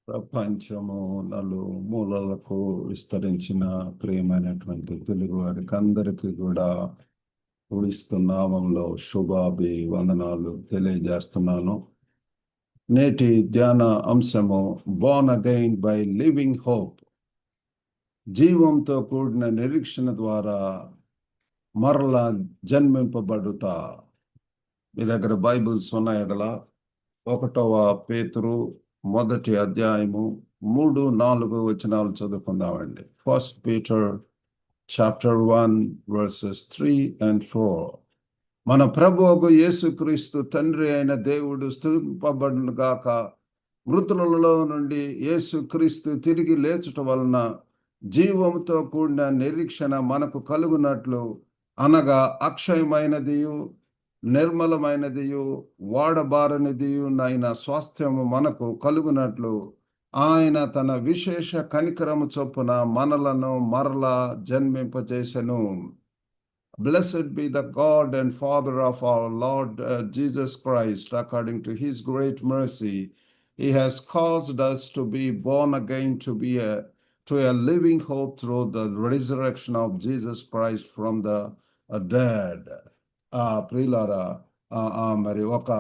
ప్రపంచము నలుమూలలకు విస్తరించిన ప్రియమైనటువంటి తెలుగు వారికి అందరికీ కూడా క్రీస్తు నామంలో శుభాభి వందనాలు తెలియజేస్తున్నాను. నేటి ధ్యాన అంశము born again by living hope. జీవంతో కూడిన నిరీక్షణ ద్వారా మరలా జన్మింపబడుట. మీ దగ్గర బైబిల్స్ ఉన్నాయడలా 1వ పేతురు 1వ అధ్యాయము 3-4 వచనాలు చదువుకుందామండి. 1 Peter chapter 1 verses 3 and 4. మన ప్రభువు యేసుక్రీస్తు తండ్రి అయిన దేవుడు స్తుతింపబడును గాక. మృతులలో నుండి యేసుక్రీస్తు తిరిగి లేచుట వలన జీవముతో కూడిన నిరీక్షణ మనకు కలుగునట్లు, అనగా అక్షయమైనదియు నిర్మలమైనదియు వాడబారనిదియు నైన స్వాస్థ్యము మనకు కలుగునట్లు ఆయన తన విశేష కనికరము చొప్పున మనలను మరలా జన్మింపజేసెను. Blessed be the God and Father of our Lord Jesus Christ. According to his great mercy, he has caused us to be born again to a living hope through the resurrection of Jesus Christ from the dead. ప్రియులారా, మరి ఒక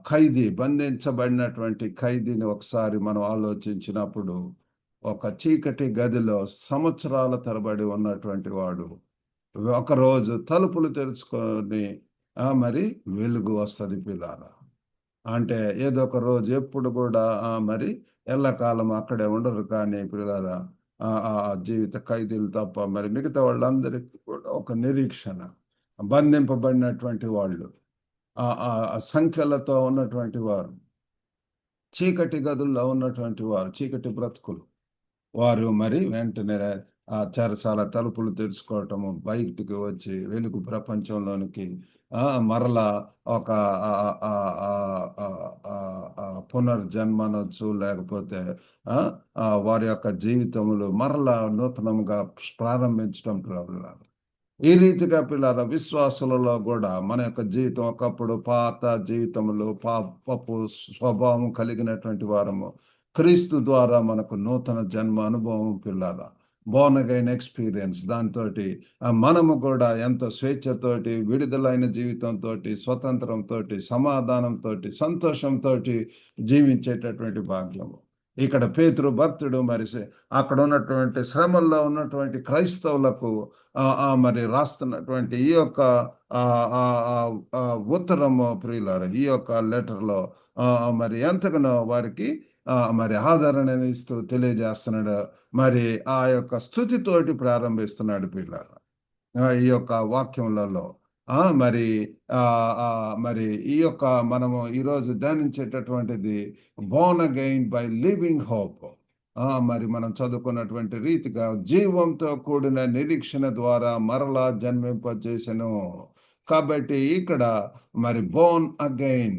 ఖైదీ, బంధించబడినటువంటి ఖైదీని ఒకసారి మనం ఆలోచించినప్పుడు, ఒక చీకటి గదిలో సంవత్సరాల తరబడి ఉన్నటువంటి వాడు ఒకరోజు తలుపులు తెరుచుకొని మరి వెలుగు వస్తుంది పిల్లారా. అంటే ఏదో ఒక రోజు ఎప్పుడు కూడా మరి ఎల్లకాలం అక్కడే ఉండరు. కానీ పిల్లారా, జీవిత ఖైదీలు తప్ప మరి మిగతా వాళ్ళందరికీ కూడా ఒక నిరీక్షణ. బంధింపబడినటువంటి వాళ్ళు, సంఖ్యలతో ఉన్నటువంటి వారు, చీకటి గదుల్లో ఉన్నటువంటి వారు, చీకటి బ్రతుకులు, వారు మరి వెంటనే చెరసాల తలుపులు తెరుచుకోవటము, బయటికి వచ్చి వెలుగు ప్రపంచంలోనికి మరలా ఒక పునర్జన్మనొచ్చు, లేకపోతే వారి యొక్క జీవితములు మరలా నూతనంగా ప్రారంభించడం పిల్లలు. ఈ రీతిగా పిల్లల విశ్వాసులలో కూడా మన యొక్క జీవితం ఒకప్పుడు పాత జీవితములు, పాపపు స్వభావం కలిగినటువంటి వారము, క్రీస్తు ద్వారా మనకు నూతన జన్మ అనుభవం పిల్లల బోర్న్ అగైన్ ఎక్స్పీరియన్స్. దాంతో మనము కూడా ఎంతో స్వేచ్ఛతోటి, విడుదలైన జీవితంతో, స్వతంత్రంతో, సమాధానంతో, సంతోషంతో జీవించేటటువంటి భాగ్యము. ఇక్కడ పేతురు భక్తుడు మరి అక్కడ ఉన్నటువంటి శ్రమల్లో ఉన్నటువంటి క్రైస్తవులకు మరి రాస్తున్నటువంటి ఈ యొక్క ఉత్తరము ప్రియులారా, ఈ యొక్క లెటర్లో మరి ఎంతగానో వారికి మరి ఆదరణనిస్తూ తెలియజేస్తున్నాడు. మరి ఆ యొక్క స్తుతితోటి ప్రారంభిస్తున్నాడు పిల్లారా ఈ యొక్క వాక్యములలో. మరి మరి ఈ యొక్క మనము ఈరోజు ధ్యానించేటటువంటిది born again by living hope. మరి మనం చదువుకున్నటువంటి రీతిగా జీవంతో కూడిన నిరీక్షణ ద్వారా మరలా జన్మింపజేసెను. కాబట్టి ఇక్కడ మరి బోర్న్ అగైన్,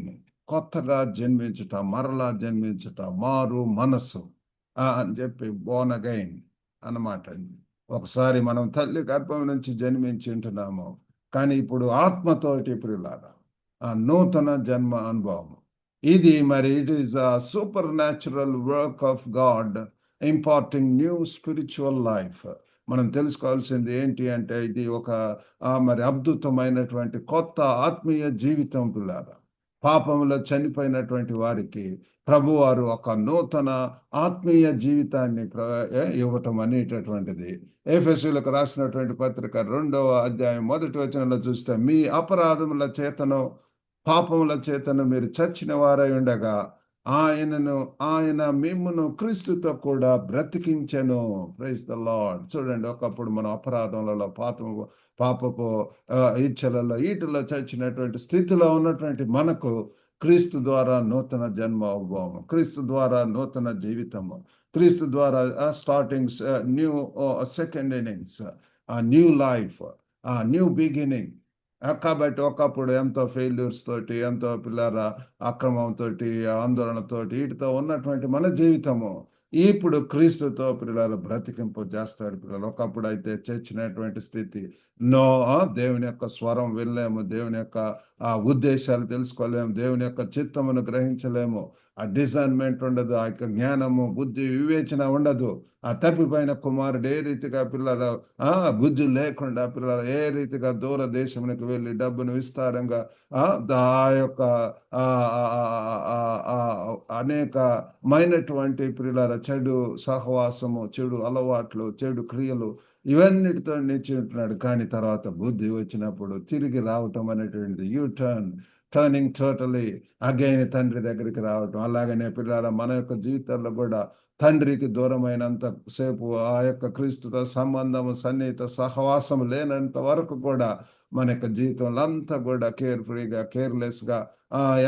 కొత్తగా జన్మించుట, మరలా జన్మించుట, మారు మనస్సు అని చెప్పి బోర్న్ అగైన్ అన్నమాట అండి. ఒకసారి మనం తల్లి గర్భం నుంచి జన్మించి ఉంటున్నాము, కానీ ఇప్పుడు ఆత్మతోటి ప్రియులారా నూతన జన్మ అనుభవం ఇది. మరి it is a super natural work of God imparting new spiritual life. మనం తెలుసుకోవాల్సింది ఏంటి అంటే, ఇది ఒక మరి అద్భుతమైనటువంటి కొత్త ఆత్మీయ జీవితం పిల్లారా. పాపంలో చనిపోయినటువంటి వారికి ప్రభువారు ఒక నూతన ఆత్మీయ జీవితాన్ని ఇవ్వటం అనేటటువంటిది. ఎఫెసీయులకు రాసినటువంటి పత్రిక 2వ అధ్యాయం 1వ వచనంలో చూస్తే, మీ అపరాధముల చేతను పాపముల చేతను మీరు చచ్చిన వారై ఉండగా ఆయన మిమ్మును క్రీస్తుతో కూడా బ్రతికించెను. Praise the lord. చూడండి, ఒకప్పుడు మనం అపరాధములలో, పాపపు ఇచ్చలలో, ఈటలో చచ్చినటువంటి స్థితిలో ఉన్నటువంటి మనకు క్రీస్తు ద్వారా నూతన జన్మ అనుభవం, క్రీస్తు ద్వారా నూతన జీవితము, క్రీస్తు ద్వారా startings, new second innings, new life, new beginning. కాబట్టి ఒకప్పుడు ఎంతో ఫెయిల్యూర్స్ తోటి, ఎంతో పిల్లల అక్రమంతో, ఆందోళనతోటి, వీటితో ఉన్నటువంటి మన జీవితము ఇప్పుడు క్రీస్తుతో పిల్లలు బ్రతికింపు చేస్తాడు పిల్లలు. ఒకప్పుడు అయితే చచ్చినటువంటి స్థితి, దేవుని యొక్క స్వరం వినలేము, దేవుని యొక్క ఉద్దేశాలు తెలుసుకోలేము, దేవుని యొక్క చిత్తమును గ్రహించలేము. ఆ డిజైన్మెంట్ ఉండదు, ఆ యొక్క జ్ఞానము, బుద్ధి, వివేచన ఉండదు. ఆ తప్పిపోయిన కుమారుడు ఏ రీతిగా పిల్లల బుద్ధి లేకుండా పిల్లలు ఏ రీతిగా దూర దేశమునికి వెళ్ళి డబ్బును విస్తారంగా ఆ యొక్క ఆ ఆ ఆ ఆ అనేకమైనటువంటి పిల్లల చెడు సహవాసము, చెడు అలవాట్లు, చెడు క్రియలు ఇవన్నిటితో నిశ్చయింటున్నాడు. కానీ తర్వాత బుద్ధి వచ్చినప్పుడు తిరిగి రావటం అనేటువంటిది టర్నింగ్ టోటలీ అగైన్ తండ్రి దగ్గరికి రావటం. అలాగనే పిల్లల మన యొక్క జీవితాల్లో కూడా తండ్రికి దూరమైనంత సేపు ఆ యొక్క క్రీస్తుతో సంబంధము, సన్నిహిత సహవాసం లేనంత వరకు కూడా మన యొక్క జీవితంలో అంతా కూడా కేర్ఫ్రీగా, కేర్లెస్గా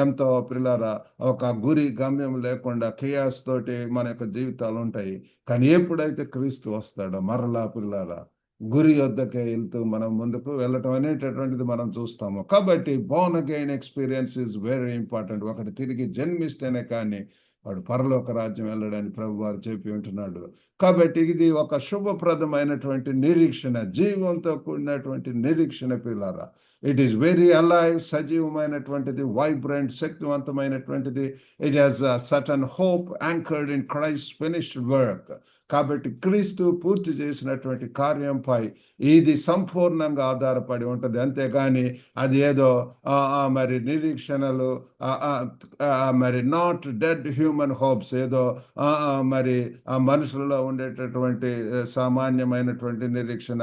ఎంతో పిల్లరా ఒక గురి గమ్యం లేకుండా కేయాస్ తోటి మన యొక్క జీవితాలు ఉంటాయి. కానీ ఎప్పుడైతే క్రీస్తు వస్తాడో మరలా పిల్లరా గురి యొద్దకే వెళ్తూ మనం ముందుకు వెళ్ళటం అనేటటువంటిది మనం చూస్తాము. కాబట్టి Born again experience is very important. ఒకటి తిరిగి జన్మిస్తేనే కానీ వాడు పరలోక రాజ్యం వెళ్ళడని ప్రభు వారు చెప్పి ఉంటున్నాడు. కాబట్టి ఇది ఒక శుభప్రదమైనటువంటి నిరీక్షణ, జీవంతో కూడినటువంటి నిరీక్షణ పిల్లారా. ఇట్ ఈస్ వెరీ అలైవ్, సజీవమైనటువంటిది, వైబ్రెంట్, శక్తివంతమైనటువంటిది. It has certain hope anchored in Christ finished work. కాబట్టి క్రీస్తు పూర్తి చేసినటువంటి కార్యంపై ఇది సంపూర్ణంగా ఆధారపడి ఉంటుంది. అంతేగాని అది ఏదో మరి నిరీక్షణలు, మరి నాట్ డెడ్ హ్యూమన్ హోప్స్, ఏదో మరి ఆ మనుషులలో ఉండేటటువంటి సామాన్యమైనటువంటి నిరీక్షణ,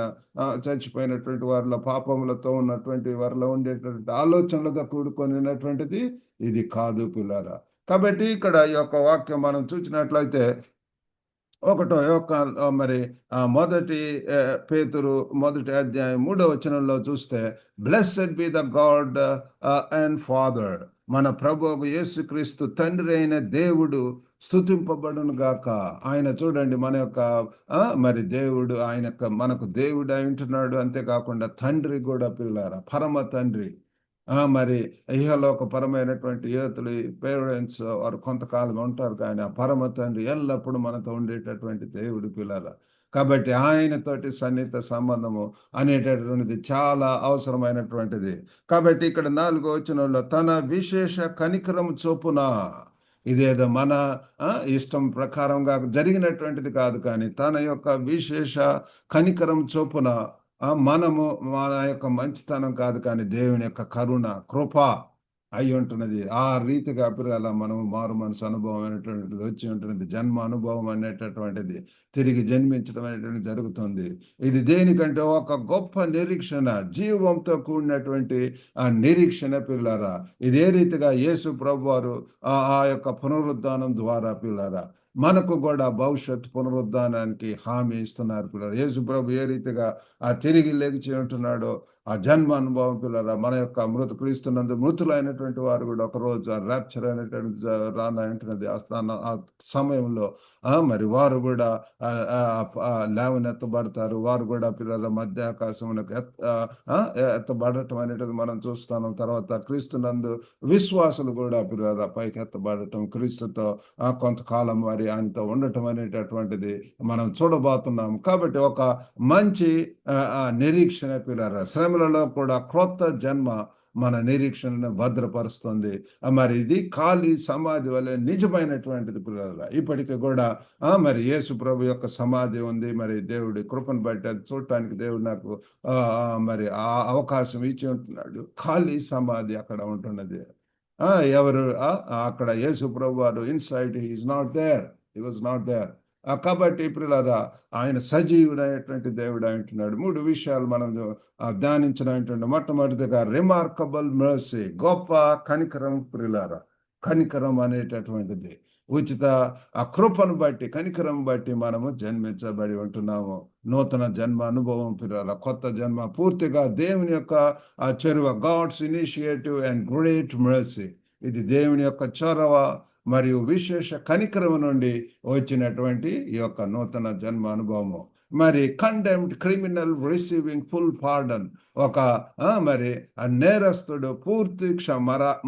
చచ్చిపోయినటువంటి వారిలో, పాపములతో ఉన్నటువంటి వారిలో ఉండేటటువంటి ఆలోచనలతో కూడుకొనినటువంటిది ఇది కాదు పిల్లారా. కాబట్టి ఇక్కడ ఈ యొక్క వాక్యం మనం చూసినట్లయితే ఒకటో యొక్క మరి మొదటి పేతురు మొదటి అధ్యాయం 3వ వచనంలో చూస్తే, blessed be the God and father, మన ప్రభువు యేసుక్రీస్తు తండ్రి అయిన దేవుడు స్తుతింపబడును గాక. ఆయన చూడండి మన యొక్క మరి దేవుడు, ఆయన మనకు దేవుడు అయి ఉంటున్నాడు. అంతేకాకుండా తండ్రి కూడా పిల్లారా, పరమ తండ్రి. మరి ఇహలోక పరమైనటువంటి యువతులు, పేరెంట్స్ వారు కొంతకాలం ఉంటారు, కానీ ఆ పరమ తండ్రి ఎల్లప్పుడూ మనతో ఉండేటటువంటి దేవుడు పిల్లల. కాబట్టి ఆయనతోటి సన్నిహిత సంబంధము అనేటటువంటిది చాలా అవసరమైనటువంటిది. కాబట్టి ఇక్కడ 4వ వచనంలో తన విశేష కనికరం చొప్పున, ఇదేదో మన ఇష్టం ప్రకారంగా జరిగినటువంటిది కాదు, కానీ తన యొక్క విశేష కనికరం చొప్పున మనము మన యొక్క మంచితనం కాదు, కానీ దేవుని యొక్క కరుణ, కృప అయి ఉంటున్నది. ఆ రీతిగా అలా మనం మారు మనసు అనుభవం అనేటువంటిది వచ్చి ఉంటున్నది. జన్మ అనుభవం అనేటటువంటిది, తిరిగి జన్మించడం అనేటువంటిది జరుగుతుంది. ఇది దేనికంటే ఒక గొప్ప నిరీక్షణ, జీవంతో కూడినటువంటి ఆ నిరీక్షణ పిల్లారా. ఇదే రీతిగా యేసు ప్రభు వారు ఆ యొక్క పునరుద్ధానం ద్వారా పిల్లారా మనకు కూడా భవిష్యత్ పునరుద్ధానానికి హామీ ఇస్తున్నారు పిల్లలు. యేసు ప్రభు ఏ రీతిగా తిరిగి లేచి ఉంటున్నాడో ఆ జన్మ అనుభవం పిల్లల, మన యొక్క క్రీస్తునందు మృతులైనటువంటి వారు కూడా ఒకరోజు ఆ ర్యాప్చర్ అనేటువంటి రానంటున్నది. ఆ సమయంలో మరి వారు కూడా లేవనెత్తబడతారు. వారు కూడా పిల్లల మధ్య ఆకాశమునకు ఎత్తబడటం అనేటిది మనం చూస్తాం. తర్వాత క్రీస్తునందు విశ్వాసులు కూడా పిల్లల పైకి ఎత్తబడటం, క్రీస్తుతో కొంతకాలం వారి ఆయనతో ఉండటం అనేటటువంటిది మనం చూడబోతున్నాం. కాబట్టి ఒక మంచి నిరీక్షణ పిల్లల, శ్రమలలో కూడా క్రొత్త జన్మ మన నిరీక్షణను భద్రపరుస్తుంది. మరి ఇది ఖాళీ సమాధి వలె నిజమైనటువంటిది పిల్లల. ఇప్పటికీ కూడా మరి యేసు ప్రభు యొక్క సమాధి ఉంది. మరి దేవుడి కృపను బట్టి అది చూడటానికి దేవుడు నాకు మరి ఆ అవకాశం ఇచ్చి ఉంటున్నాడు. ఖాళీ సమాధి అక్కడ ఉంటున్నది. ఎవరు అక్కడ యేసు ప్రభు వారు inside he is not there, he was not there. కాబట్టి ప్రియులారా ఆయన సజీవుడైనటువంటి దేవుడు అంటున్నాడు. 3 విషయాలు మనం ధ్యానించిన మొట్టమొదటిగా రిమార్కబుల్ మెర్సీ, గొప్ప కనికరం ప్రియులారా. కనికరం అనేటటువంటిది ఉచిత కృపను బట్టి, కనికరం బట్టి మనము జన్మించబడి ఉంటున్నాము. నూతన జన్మ అనుభవం పిల్లల, కొత్త జన్మ, పూర్తిగా దేవుని యొక్క చొరవ, God's initiative and great mercy. ఇది దేవుని యొక్క చొరవ మరియు విశేష కనికరం నుండి వచ్చినటువంటి ఈ యొక్క నూతన జన్మ అనుభవము. మరి condemned criminal receiving full pardon, ఒక మరి ఆ నేరస్తుడు పూర్తి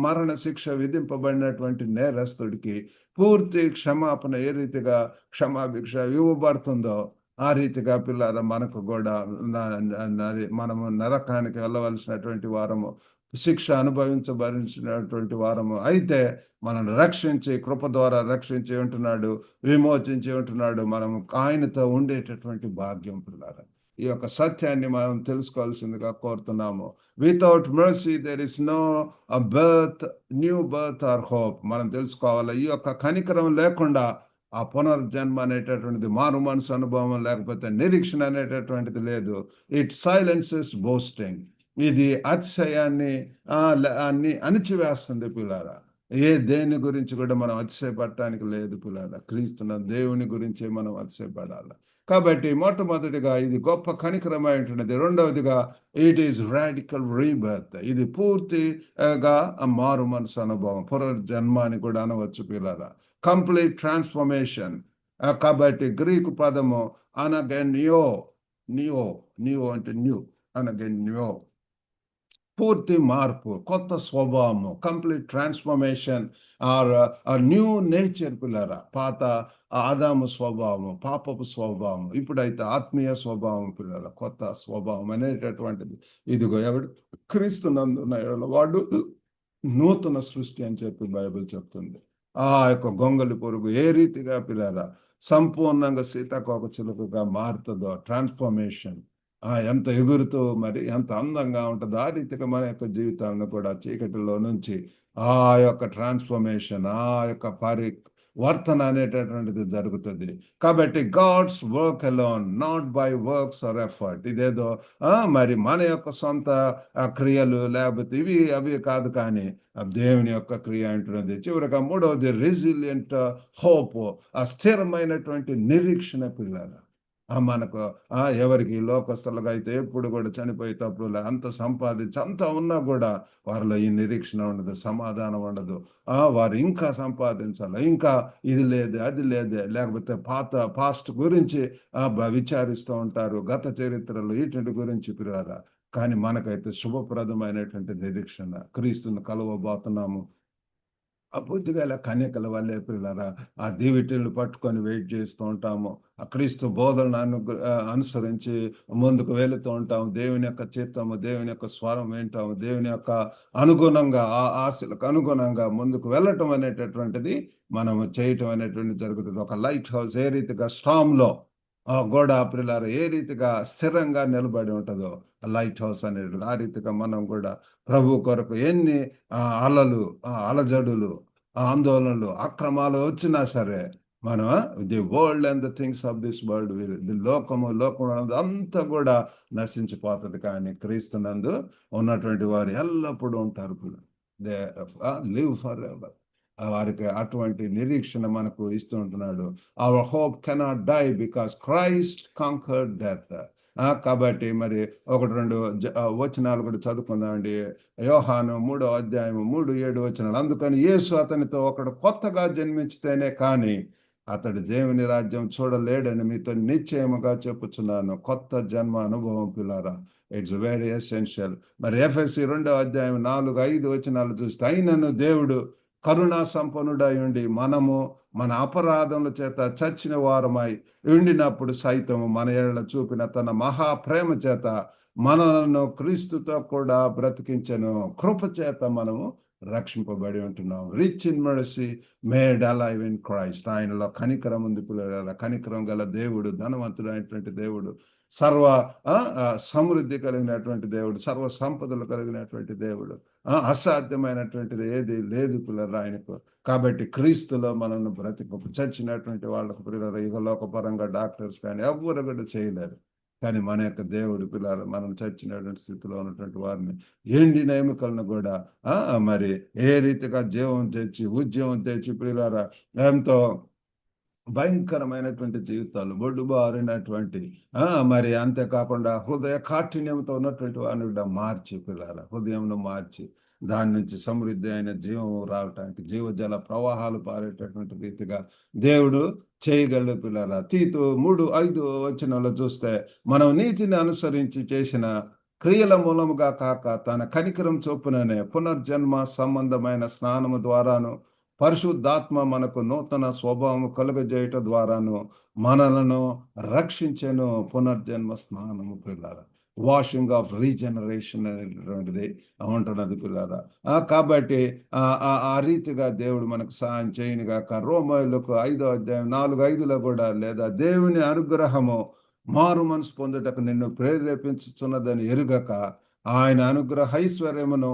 మరణ శిక్ష విధింపబడినటువంటి నేరస్తుడికి పూర్తి క్షమాపణ ఏ రీతిగా క్షమాభిక్ష ఇవ్వబడుతుందో ఆ రీతిగా పిల్లల మనకు కూడా మనము నరకానికి వెళ్ళవలసినటువంటి వారము శిక్ష అనుభవించబడినటువంటి వారము అయితే మనల్ని రక్షించి కృప ద్వారా రక్షించి ఉంటున్నాడు, విమోచించి ఉంటున్నాడు. మనం ఆయనతో ఉండేటటువంటి భాగ్యం పిల్లారా. ఈ యొక్క సత్యాన్ని మనం తెలుసుకోవాల్సిందిగా కోరుతున్నాము. Without mercy there is no birth, new birth or hope. మనం తెలుసుకోవాలి, ఈ యొక్క కనికరం లేకుండా ఆ పునర్జన్మ అనేటటువంటిది, మారు మనసు అనుభవం లేకపోతే నిరీక్షణ అనేటటువంటిది లేదు. It silences boasting. ఇది అతిశయాన్ని అణిచివేస్తుంది పిల్లారా. దేని గురించి కూడా మనం అతిశయపడటానికి లేదు పిల్లారా. క్రీస్తున్న దేవుని గురించి మనం అతిశయపడాలి. కాబట్టి మొట్టమొదటిగా ఇది గొప్ప కనికరమై ఉంటున్నది. రెండవదిగా ఇట్ ఈస్ రాడికల్ రీబర్త్. ఇది పూర్తిగా మారు మనసు అనుభవం, పునర్జన్మ అని కూడా అనవచ్చు పిల్లారా. Complete transformation. కాబట్టి గ్రీకు పదము అనగెన్యో, నియో, నియో అంటే న్యూ, అనగెన్యో పూర్తి మార్పు, కొత్త స్వభావము, complete transformation or new nature పిల్లరా. పాత ఆదాము స్వభావము, పాపపు స్వభావం, ఇప్పుడైతే ఆత్మీయ స్వభావం పిల్లల, కొత్త స్వభావం అనేటటువంటిది. ఇదిగో ఎవడు క్రీస్తునందున్న వాడు నూతన సృష్టి అని చెప్పి బైబిల్ చెప్తుంది. ఆ యొక్క గొంగలి పురుగు ఏ రీతిగా పిల్లరా సంపూర్ణంగా సీతాకోక చిలుకగా మారుతుందో, ట్రాన్స్ఫర్మేషన్ ఎంత ఎగురుతూ మరి ఎంత అందంగా ఉంటుందో ఆ రీతిగా మన యొక్క జీవితాలను కూడా చీకటిలో నుంచి ఆ యొక్క ట్రాన్స్ఫర్మేషన్, ఆ యొక్క వర్తన అనేటటువంటిది జరుగుతుంది. కాబట్టి God's work alone, not by works or effort. ఇదేదో మరి మన యొక్క సొంత క్రియలు లేకపోతే ఇవి అవి కాదు, కానీ దేవుని యొక్క క్రియ అంటున్నది. చివరిగా మూడవది రెసిలియంట్ హోప్, ఆ స్థిరమైనటువంటి నిరీక్షణ పిల్లల. మనకు ఎవరికి లోకస్తులుగా అయితే ఎప్పుడు కూడా చనిపోయేటప్పుడు అంత సంపాదించి అంత ఉన్నా కూడా వారిలో ఈ నిరీక్షణ ఉండదు, సమాధానం ఉండదు. వారు ఇంకా సంపాదించాలి, ఇంకా ఇది లేదే అది లేదే, లేకపోతే పాస్ట్ గురించి విచారిస్తూ ఉంటారు, గత చరిత్రలు వీటి గురించి పిల్లరా. కానీ మనకైతే శుభప్రదమైనటువంటి నిరీక్షణ, క్రీస్తును కలవబోతున్నాము. బుద్ధిగల కన్యకల వల్లే పిల్లరా ఆ దీవిటిని పట్టుకొని వెయిట్ చేస్తూ ఉంటాము. ఆ క్రీస్తు బోధనను అనుసరించి ముందుకు వెళుతూ ఉంటాము. దేవుని యొక్క చిత్తము, దేవుని యొక్క స్వరం వింటాము. దేవుని యొక్క అనుగుణంగా, ఆ ఆశలకు అనుగుణంగా ముందుకు వెళ్ళటం అనేటటువంటిది మనము చేయటం అనేటువంటిది జరుగుతుంది. ఒక లైట్ హౌస్ ఏ రీతిగా స్టామ్లో గోడ పిల్లలు ఏ రీతిగా స్థిరంగా నిలబడి ఉంటుందో లైట్ హౌస్ అనేది, ఆ రీతిగా మనం కూడా ప్రభు కొరకు ఎన్ని అలలు, అలజడులు, ఆందోళనలు, అక్రమాలు వచ్చినా సరే మనం the world and the things of this world, the లోకము అంతా కూడా నశించిపోతుంది, కానీ క్రీస్తునందు ఉన్నటువంటి వారు ఎల్లప్పుడూ ఉంటారు. They live forever. వారికి అటువంటి నిరీక్షణ మనకు ఇస్తూ ఉంటున్నాడు. Our hope cannot die because Christ conquered death. కాబట్టి మరి 1-2 వచనాలు కూడా చదువుకుందామండి. యోహాను 3వ అధ్యాయము 3-7 వచనాలు. అందుకని యేసు అతనితో ఒకడు కొత్తగా జన్మించితేనే కానీ అతడు దేవుని రాజ్యం చూడలేడని మీతో నిశ్చయముగా చెప్పుచున్నాను. కొత్త జన్మ అనుభవం పిల్లారా, ఇట్స్ వెరీ ఎసెన్షియల్. మరి ఎఫెసీ 2వ అధ్యాయం 4-5 వచనాలు చూస్తే, అయినను దేవుడు కరుణా సంపన్నుడై ఉండి మనము మన అపరాధముల చేత చచ్చిన వారమై ఉండినప్పుడు సైతము మన ఎడల చూపిన తన మహాప్రేమ చేత మనలను క్రీస్తుతో కూడా బ్రతికించెను. కృప చేత మనము రక్షింపబడి ఉంటున్నాం. Rich in mercy, made alive in Christ. ఆయనలో కనికరం ఉంది పిల్లల. కనికరం గల దేవుడు, ధనవంతుడైనటువంటి దేవుడు, సర్వ సమృద్ధి కలిగినటువంటి దేవుడు, సర్వ సంపదలు కలిగినటువంటి దేవుడు. అసాధ్యమైనటువంటిది ఏది లేదు పిల్లలు ఆయనకు. కాబట్టి క్రీస్తులో మనల్ని చచ్చినటువంటి వాళ్ళకు పిల్లలు ఇహలోక పరంగా డాక్టర్స్ కానీ ఎవ్వరు కూడా చేయలేరు. కానీ మన యొక్క దేవుడు పిల్లలు మనం చచ్చినటువంటి స్థితిలో ఉన్నటువంటి వారిని, ఎండిన ఎముకలను కూడా మరి ఏ రీతిగా జీవం తెచ్చి, ఉద్యమం తెచ్చి పిల్లల ఎంతో భయంకరమైనటువంటి జీవితాలు, బొడ్డుబారినటువంటి మరి అంతేకాకుండా హృదయ కాఠిన్యంతో ఉన్నటువంటి వారిని కూడా మార్చి పిల్లల హృదయంను మార్చి దాని నుంచి సమృద్ధి అయిన జీవం రావటానికి, జీవజల ప్రవాహాలు పారేటటువంటి రీతిగా దేవుడు చేయగలడు పిల్లల. తీతు 3:5 వచనంలో చూస్తే, మనం నీతిని అనుసరించి చేసిన క్రియల మూలముగా కాక తన కనికరం చొప్పుననే పునర్జన్మ సంబంధమైన స్నానము ద్వారాను పరిశుద్ధాత్మ మనకు నూతన స్వభావము కలుగజేయట ద్వారాను మనలను రక్షించెను. పునర్జన్మ స్నానము పిల్లల. వాషింగ్ ఆఫ్ రీజనరేషన్ అనేటటువంటిది ఉంటున్నది పిల్లరా. కాబట్టి ఆ రీతిగా దేవుడు మనకు సహాయం చేయను గాక. రోమీయులకు 5వ అధ్యాయం 4:5లో కూడా, లేదా దేవుని అనుగ్రహము మారు మనసు పొందుటకు నిన్ను ప్రేరేపించుచున్నదని ఎరుగక, ఆయన అనుగ్రహ ఐశ్వర్యమును,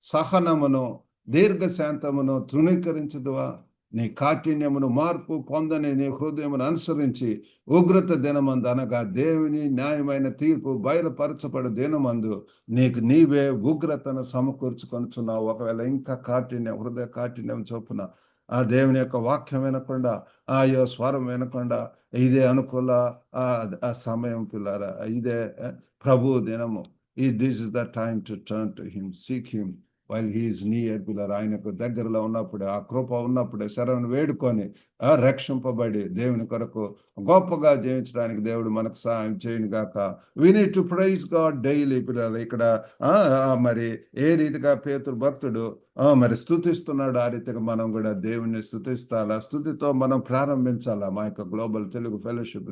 సహనమును, దీర్ఘశాంతమును తృణీకరించదువా? నీ కాఠిన్యమును మార్పు పొందని నీ హృదయమును అనుసరించి ఉగ్రత దినమందు, అనగా దేవుని న్యాయమైన తీర్పు బయలుపరచబడు దినమందు నీకు నీవే ఉగ్రతను సమకూర్చుకొనుచున్నావు. ఒకవేళ ఇంకా హృదయ కాఠిన్యం చొప్పున ఆ దేవుని యొక్క వాక్యం వినకుండా, అయ్యో స్వరం వినకుండా, ఇదే అనుకూల ఆ సమయం పిల్లారా, ఇదే ప్రభు దినము. This is the time to turn to him, seek him while he's near pillar. ఆయనకు దగ్గరలో ఉన్నప్పుడే, ఆ కృప ఉన్నప్పుడే శరణు వేడుకొని రక్షింపబడి దేవుని కొరకు గొప్పగా జీవించడానికి దేవుడు మనకు సహాయం చేయను గాక. We need to praise God daily పిల్లలు. ఇక్కడ మరి ఏ రీతిగా పేతురు భక్తుడు మరి స్తుతిస్తున్నాడు, ఆ రీతిగా మనం కూడా దేవుణ్ణి స్తుతిస్తాలా. స్తుతితో మనం ప్రారంభించాలా. మా యొక్క గ్లోబల్ తెలుగు ఫెలోషిప్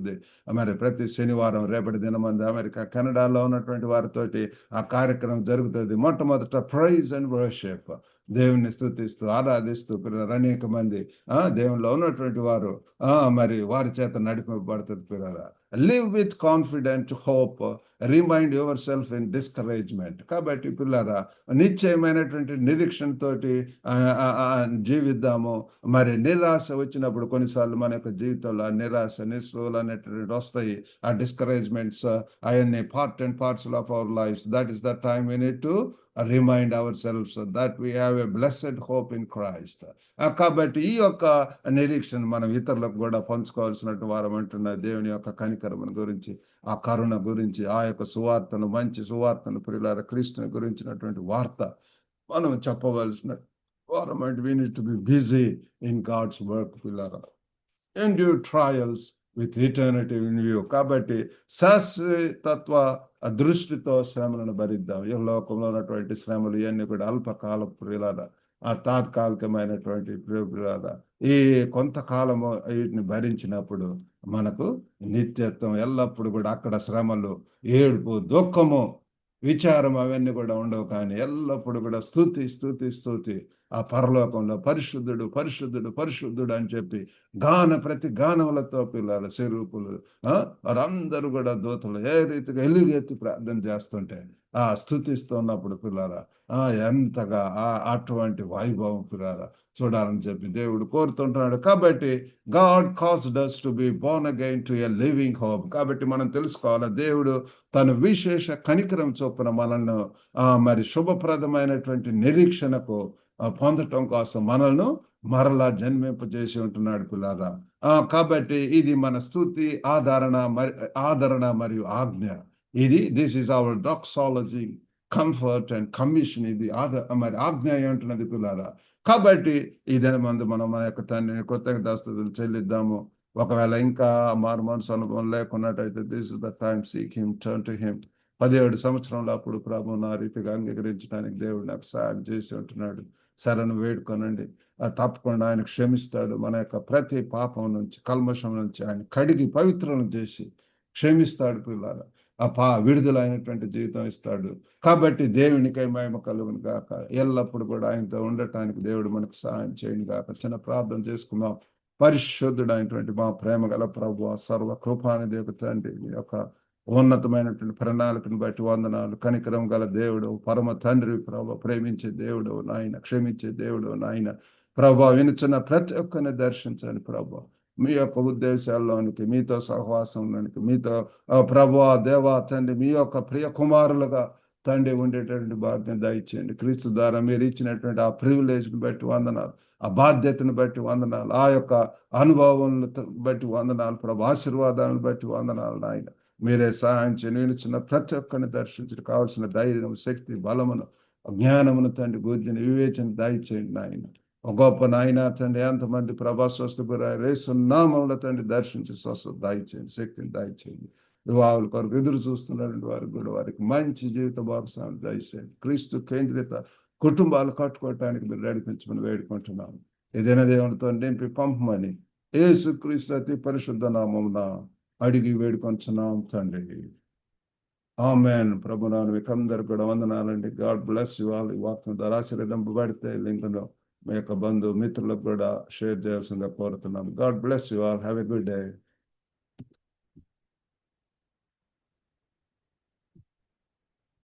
మరి ప్రతి శనివారం రేపటి దినమంది అమెరికా, కెనడాలో ఉన్నటువంటి వారితోటి ఆ కార్యక్రమం జరుగుతుంది. మొట్టమొదట ప్రైజ్ అండ్ వర్షిప్, దేవుణ్ణి స్తుతిస్తూ ఆరాధిస్తూ పిల్లలు అనేక మంది దేవునిలో ఉన్నటువంటి వారు మరి వారి చేత నడిపింపబడుతుంది పిల్లల. Live with confident hope, remind yourself in discouragement. కాబట్టి పిల్లరా, నిశ్చయమైనటువంటి నిరీక్షణ తోటి జీవిద్దాము. మరి నిరాశ వచ్చినప్పుడు కొన్నిసార్లు మన యొక్క జీవితంలో ఆ నిరాశ, నిస్పృహలు అనేటువంటి వస్తాయి. ఆ డిస్కరేజ్మెంట్స్ అవన్నీ part and parcel of our lifes. That is the time we need to remind ourselfs that we have a blessed hope in Christ. కాబట్టి ఈ యొక్క నిరీక్షణ మనం ఇతరులకు కూడా పంచుకోవాల్సినట్టు వారం అంటున్న దేవుని యొక్క కనికరమును గురించి, ఆ కరుణ గురించి, ఆ యొక్క సువార్తను, మంచి సువార్తను, ప్రియులారా క్రీస్తుని గురించినటువంటి వార్త మనం చెప్పవలసిన వారం. అంటే we need to be busy in God's work పిల్లారా. Endure trials with eternity in view. కాబట్టి శాశ్వతత్వ దృష్టితో శ్రమలను భరిద్దాం. ఈ లోకంలో ఉన్నటువంటి శ్రమలు ఇవన్నీ కూడా అల్పకాల ప్రియులారా, ఆ తాత్కాలికమైనటువంటి ప్రియులారా. ఈ కొంతకాలము వీటిని భరించినప్పుడు మనకు నిత్యత్వం ఎల్లప్పుడు కూడా అక్కడ శ్రమలు, ఏడుపు, దుఃఖము, విచారం అవన్నీ కూడా ఉండవు. కానీ ఎల్లప్పుడు కూడా స్తుతి స్తుతి స్తుతి. ఆ పరలోకంలో పరిశుద్ధుడు పరిశుద్ధుడు పరిశుద్ధుడు అని చెప్పి ప్రతి గానములతో పిల్లల స్వరూపులు వారందరూ కూడా దూతలు ఏ రీతిగా ఎలుగెత్తి ప్రార్థన చేస్తుంటే స్తుతిస్తున్నప్పుడు పిల్లరా ఎంతగా అటువంటి వైభవం పిల్లరా చూడాలని చెప్పి దేవుడు కోరుతుంటున్నాడు. కాబట్టి God caused us to be born again to a living hope. కాబట్టి మనం తెలుసుకోవాలి, దేవుడు తన విశేష కనికరం చొప్పున మనల్ని మరి శుభప్రదమైనటువంటి నిరీక్షణకు పొందటం కోసం మనల్ని మరలా జన్మింపజేసి ఉంటున్నాడు పిల్లారా. కాబట్టి ఇది మన స్తుతి, ఆదరణ మరియు ఆజ్ఞ. This is our doxology, comfort and commission. ఇది మరి ఆజ్ఞ అంటున్నది పిల్లారా. కాబట్టి ఈ దినమందు మనం మన యొక్క తండ్రిని కృతజ్ఞతాస్తుతులు చెల్లిద్దాము. ఒకవేళ ఇంకా మారు మనసు అనుభవం లేకున్నట్టయితే this is the time, seek him, turn to him. 17 సంవత్సరంలో అప్పుడు ప్రభువును ఆ రీతిగా అంగీకరించడానికి దేవుడు నాకు సహాయం చేసి ఉంటున్నాడు. శరణు వేడుకొనండి, తప్పకుండా ఆయన క్షమిస్తాడు. మన యొక్క ప్రతి పాపం నుంచి, కల్మషం నుంచి ఆయన కడిగి పవిత్రం చేసి క్షమిస్తాడు పిల్లారా. విడుదలైనటువంటి జీవితం ఇస్తాడు. కాబట్టి దేవునికై మహిమ కలుగును గాక. ఎల్లప్పుడు కూడా ఆయనతో ఉండటానికి దేవుడు మనకు సహాయం చేయను గాక. చిన్న ప్రార్థన చేసుకుందాం. పరిశుద్ధుడైనటువంటి మా ప్రేమ గల ప్రభువా, సర్వ కృపానిధి తండ్రి, మీ యొక్క ఉన్నతమైనటువంటి ప్రణాళికను బట్టి వందనాలు. కనికరం గల దేవుడు, పరమ తండ్రి ప్రభు, ప్రేమించే దేవుడు నాయన, క్షమించే దేవుడు నాయన ప్రభు, వినుచున్న ప్రతి ఒక్కరిని దర్శించండి ప్రభు. మీ యొక్క ఉద్దేశాల్లోనికి, మీతో సహవాసంలోనికి, మీతో ప్రభు దేవా తండ్రి, మీ యొక్క ప్రియ కుమారులుగా తండ్రి ఉండేటటువంటి భాగ్యం దయచేయండి. క్రీస్తు ద్వారా మీరు ఇచ్చినటువంటి ఆ ప్రివిలేజ్ని బట్టి వందనాలు, ఆ బాధ్యతను బట్టి వందనాలు, ఆ యొక్క అనుభవాలను బట్టి వందనాలు ప్రభు, ఆశీర్వాదాలను బట్టి వందనాలు నాయన. మీరే సహాయం చేయండి. చిన్న ప్రతి ఒక్కరిని దర్శించడం కావాల్సిన ధైర్యం, శక్తి, బలమును, జ్ఞానమును తండ్రి, బుద్ధిని, వివేచన దయచేయండి నాయన. గొప్ప నాయన తండ్రి, ఎంతమంది ప్రభా స్వస్థ గురారు యేసునామములో తండ్రి దర్శించి స్వస్థత దయచేయండి, శక్తిని దయచేయండి. వివాహాల కొరకు ఎదురు చూస్తున్నటువంటి వారికి కూడా వారికి మంచి జీవిత భాగస్వామి దయచేయండి. క్రీస్తు కేంద్రిత కుటుంబాలు కట్టుకోవటానికి మీరు నడిపించమని వేడుకుంటున్నాము. ఏదైనా దేవునితో నింపి పంపమని యేసు క్రీస్తు అతి పరిశుద్ధ నామమున అడిగి వేడుకొంచున్నాం తండ్రి. ఆమెన్. ప్రభునాను మీకు అందరు కూడా వందనాలండి. God bless you all. ఈ వాక్యం ద్వారా ఆశీర్వదింపబడితే లింక్ను మీ యొక్క బంధు మిత్రులకు కూడా షేర్ చేయాల్సిందిగా కోరుతున్నాం. God bless you all. Have a good day.